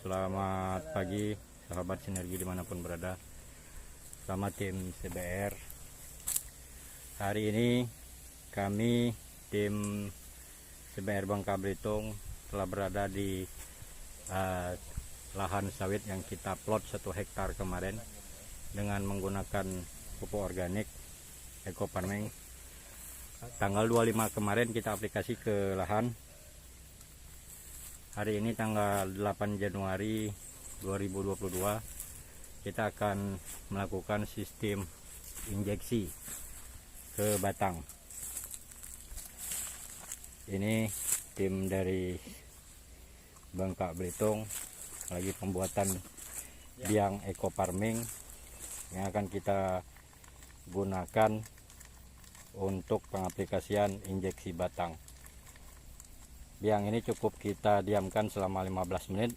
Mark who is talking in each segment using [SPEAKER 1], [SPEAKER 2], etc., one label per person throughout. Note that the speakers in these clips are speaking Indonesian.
[SPEAKER 1] Selamat pagi sahabat sinergi dimanapun berada. Sama tim CBR. Hari ini kami tim CBR Bangka Belitung telah berada di lahan sawit yang kita plot 1 hektar kemarin dengan menggunakan pupuk organik eco farming. Tanggal 25 kemarin kita aplikasi ke lahan. Hari ini tanggal 8 Januari 2022 kita akan melakukan sistem injeksi ke batang. Ini tim dari Bangka Belitung lagi pembuatan biang eco farming yang akan kita gunakan untuk pengaplikasian injeksi batang. Biang ini cukup kita diamkan selama 15 menit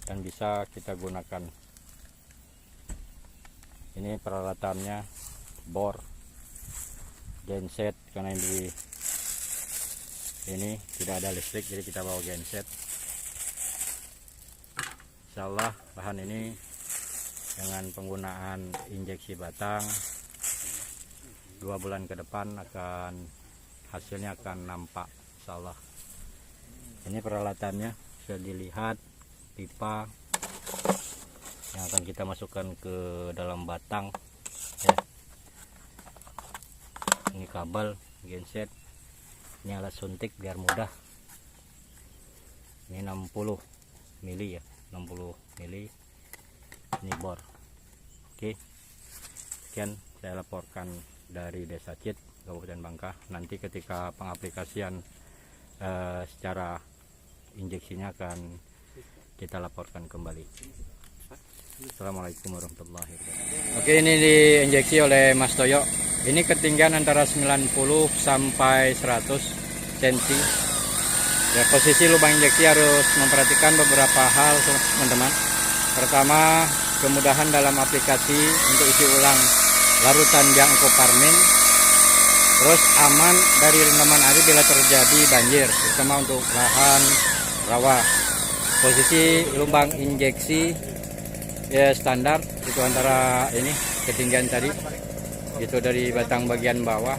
[SPEAKER 1] dan bisa kita gunakan. Ini peralatannya bor, genset, karena ini tidak ada listrik jadi kita bawa genset. Insyaallah bahan ini dengan penggunaan injeksi batang 2 bulan ke depan hasilnya akan nampak insyaallah. Ini peralatannya bisa dilihat, pipa yang akan kita masukkan ke dalam batang ya. Ini kabel, genset, ini alat suntik biar mudah. Ini 60 mili ya, 60 mili. Ini bor. Oke, sekian saya laporkan dari Desa Cit, Kabupaten Bangka. Nanti ketika pengaplikasian secara injeksinya akan kita laporkan kembali. Assalamualaikum warahmatullahi wabarakatuh. Oke, ini diinjeksi oleh Mas Toyo. Ini ketinggian antara 90 sampai 100 cm. Ya, posisi lubang injeksi harus memperhatikan beberapa hal teman-teman. Pertama, kemudahan dalam aplikasi untuk isi ulang larutan biang eco farming. Terus aman dari rendaman air bila terjadi banjir, terutama untuk lahan rawa. Posisi lubang injeksi ya standar, itu antara ini ketinggian tadi, itu dari batang bagian bawah.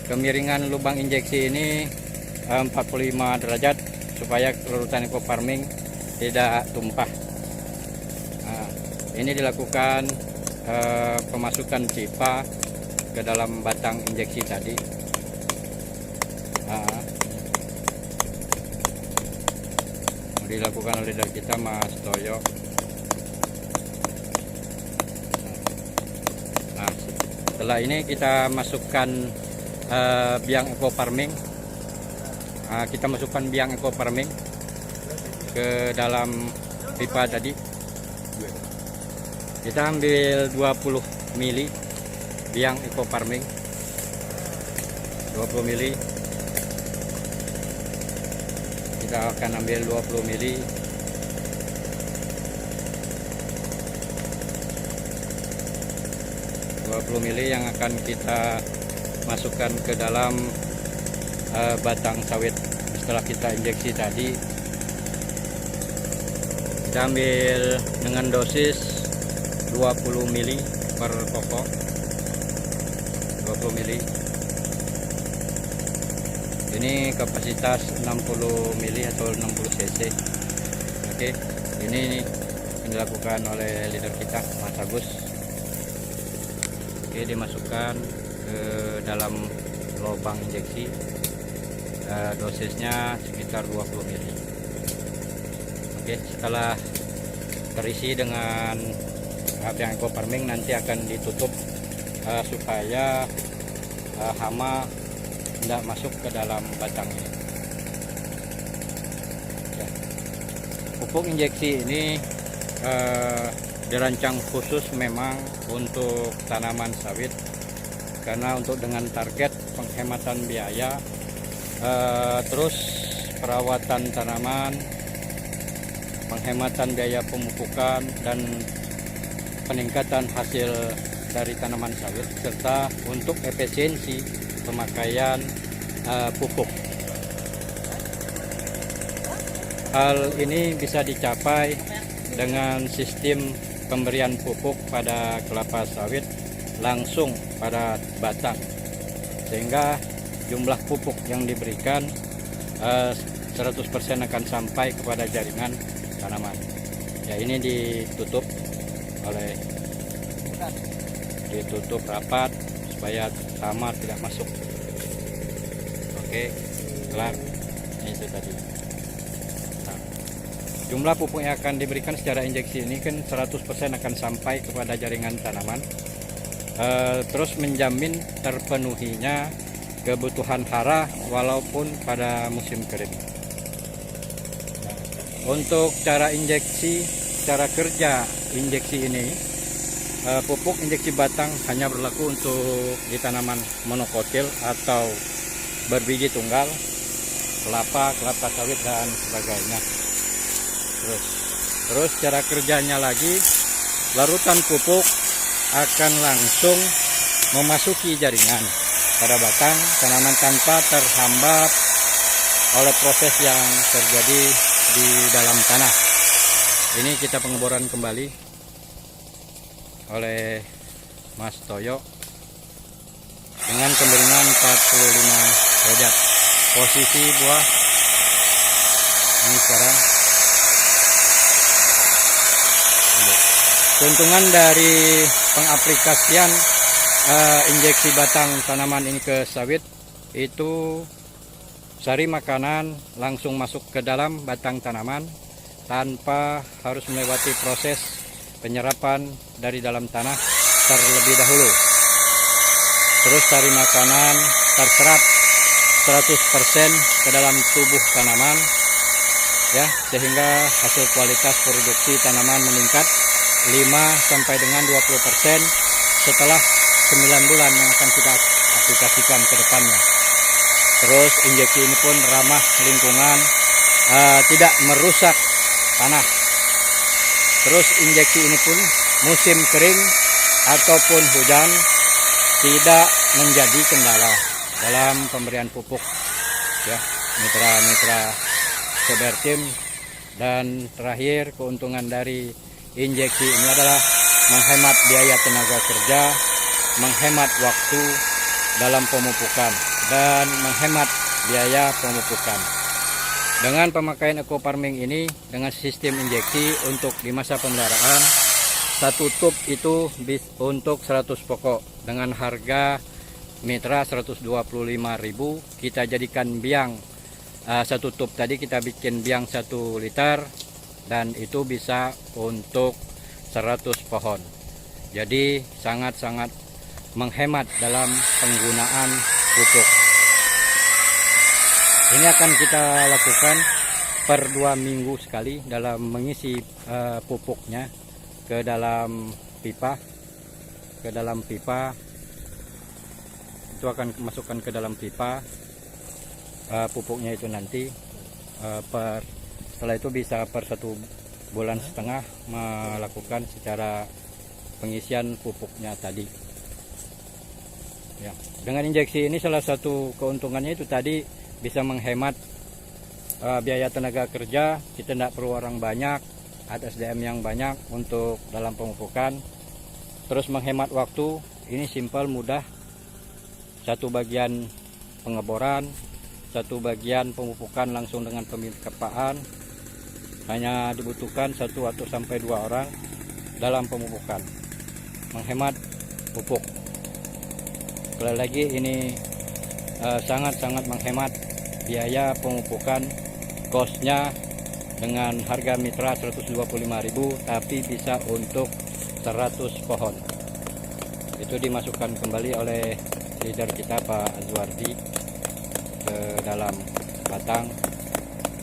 [SPEAKER 1] Kemiringan lubang injeksi ini 45 derajat supaya larutan eco farming tidak tumpah. Ini dilakukan pemasukan pipa ke dalam batang injeksi tadi. Dilakukan oleh dari kita Mas Toyo. Nah, setelah ini kita masukkan biang eco farming. Kita masukkan biang eco farming ke dalam pipa tadi. Kita ambil 20 mili biang eco farming, 20 mili. Kita akan ambil 20 mili. Yang akan kita masukkan ke dalam batang sawit setelah kita injeksi tadi. Kita ambil dengan dosis 20 mili per pokok, 20 mili. Ini kapasitas 60 mili atau 60 cc. Oke, ini dilakukan oleh leader kita Mas Agus. Oke, dimasukkan ke dalam lubang injeksi. Dosisnya sekitar 20 mili. Oke, setelah terisi dengan biang eco farming nanti akan ditutup supaya hama tidak masuk ke dalam batang ini. Ya. Pupuk injeksi ini dirancang khusus memang untuk tanaman sawit, karena untuk dengan target penghematan biaya, terus perawatan tanaman, penghematan biaya pemupukan, dan peningkatan hasil dari tanaman sawit, serta untuk efisiensi pemakaian pupuk. Hal ini bisa dicapai dengan sistem pemberian pupuk pada kelapa sawit langsung pada batang, sehingga jumlah pupuk yang diberikan 100% akan sampai kepada jaringan tanaman. Ya, ini ditutup rapat supaya hama tidak masuk. Oke, kelar. Itu tadi. Nah, jumlah pupuk yang akan diberikan secara injeksi ini kan 100% akan sampai kepada jaringan tanaman, terus menjamin terpenuhinya kebutuhan hara walaupun pada musim kering. Nah, untuk cara kerja injeksi ini, pupuk injeksi batang hanya berlaku untuk di tanaman monokotil atau berbiji tunggal, kelapa sawit dan sebagainya. Terus cara kerjanya lagi, larutan pupuk akan langsung memasuki jaringan pada batang tanaman tanpa terhambat oleh proses yang terjadi di dalam tanah. Ini kita pengeboran kembali oleh Mas Toyo dengan kemiringan 45 derajat. Posisi buah ini sekarang. Keuntungan dari pengaplikasian injeksi batang tanaman ini ke sawit itu, sari makanan langsung masuk ke dalam batang tanaman tanpa harus melewati proses penyerapan dari dalam tanah terlebih dahulu. Terus sari makanan terserap 100% ke dalam tubuh tanaman, ya, sehingga hasil kualitas produksi tanaman meningkat 5 sampai dengan 20% setelah 9 bulan yang akan kita aplikasikan ke depannya. Terus injeksi ini pun ramah lingkungan, tidak merusak tanah. Terus injeksi ini pun musim kering ataupun hujan tidak menjadi kendala dalam pemberian pupuk, ya, mitra Sebertim. Dan terakhir, keuntungan dari injeksi ini adalah menghemat biaya tenaga kerja, menghemat waktu dalam pemupukan, dan menghemat biaya pemupukan. Dengan pemakaian eco farming ini dengan sistem injeksi untuk di masa pemeliharaan, satu tub itu untuk 100 pokok dengan harga mitra 125.000. Kita jadikan biang satu tub tadi, kita bikin biang 1 liter, dan itu bisa untuk 100 pohon. Jadi sangat-sangat menghemat dalam penggunaan pupuk. Ini akan kita lakukan per 2 minggu sekali dalam mengisi pupuknya ke dalam pipa. Itu akan masukkan ke dalam pipa pupuknya itu nanti. Setelah itu bisa per 1,5 bulan melakukan secara pengisian pupuknya tadi. Ya, dengan injeksi ini salah satu keuntungannya itu tadi bisa menghemat biaya tenaga kerja. Kita tidak perlu orang banyak, ada SDM yang banyak untuk dalam pemupukan. Terus menghemat waktu, ini simpel, mudah. 1 bagian pengeboran, 1 bagian pemupukan langsung dengan pemipaan. Hanya dibutuhkan 1 atau sampai 2 orang dalam pemupukan. Menghemat pupuk. Sekali lagi, ini sangat-sangat menghemat biaya pemupukan. Kosnya dengan harga mitra 125.000, tapi bisa untuk 100 pohon. Itu dimasukkan kembali oleh leader kita Pak Azwardi ke dalam batang.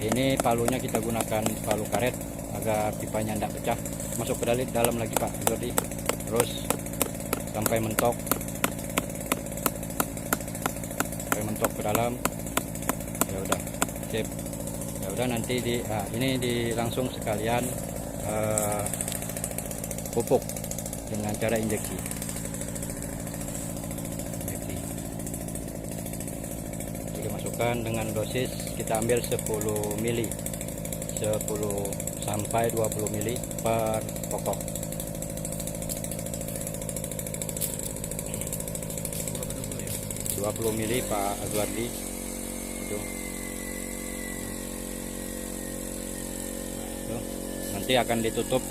[SPEAKER 1] Ini palunya kita gunakan palu karet agar pipanya tidak pecah. Masuk ke dalam lagi Pak Azwardi, terus sampai mentok ke dalam. Ya udah, sip. Ya udah, nanti ini langsung sekalian pupuk dengan cara injeksi. Jadi masukkan dengan dosis, kita ambil 10 mili 10 sampai 20 mili per pokok.
[SPEAKER 2] ya?
[SPEAKER 1] 20 mili Pak Aguardi itu. Tuh, nanti akan ditutup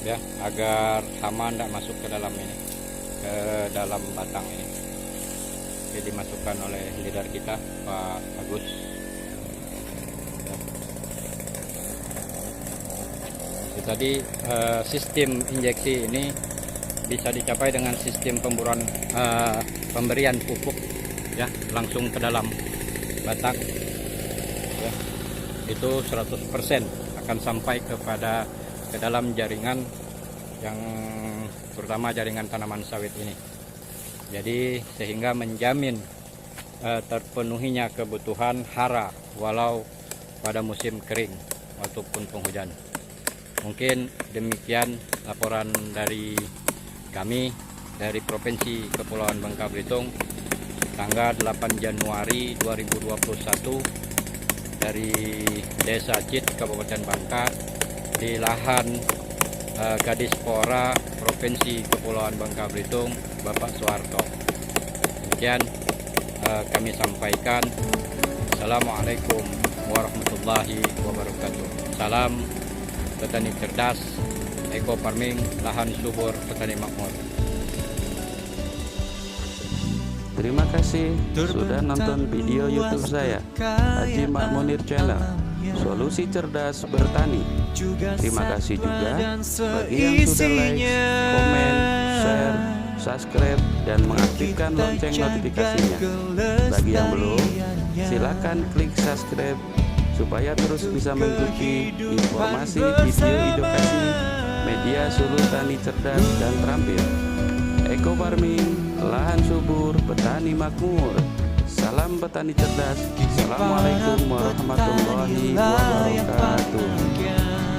[SPEAKER 1] ya agar hama tidak masuk ke dalam ini, ke dalam batang ini. Jadi dimasukkan oleh leader kita Pak Agus. Itu tadi sistem injeksi ini bisa dicapai dengan sistem pemberian pupuk ya langsung ke dalam batang ya. Itu 100% akan sampai ke dalam jaringan yang terutama jaringan tanaman sawit ini. Jadi sehingga menjamin terpenuhinya kebutuhan hara walau pada musim kering ataupun penghujan. Mungkin demikian laporan dari kami dari Provinsi Kepulauan Bangka Belitung tanggal 8 Januari 2021 dari Desa Cit Kabupaten Bangka di lahan Kadis Pora Provinsi Kepulauan Bangka Belitung Bapak Soeharto. Demikian kami sampaikan. Assalamualaikum warahmatullahi wabarakatuh. Salam petani cerdas, eco farming, lahan subur, petani makmur.
[SPEAKER 3] Terima kasih sudah nonton video YouTube saya, Haji Makmunir Channel, Solusi Cerdas Bertani. Terima kasih juga bagi yang sudah like, komen, share, subscribe, dan mengaktifkan lonceng notifikasinya. Bagi yang belum, silakan klik subscribe supaya terus bisa mengikuti informasi video edukasi media Suluh Tani Cerdas dan Terampil. Eco farming, lahan subur, petani makmur. Salam petani cerdas. Assalamualaikum warahmatullahi wabarakatuh.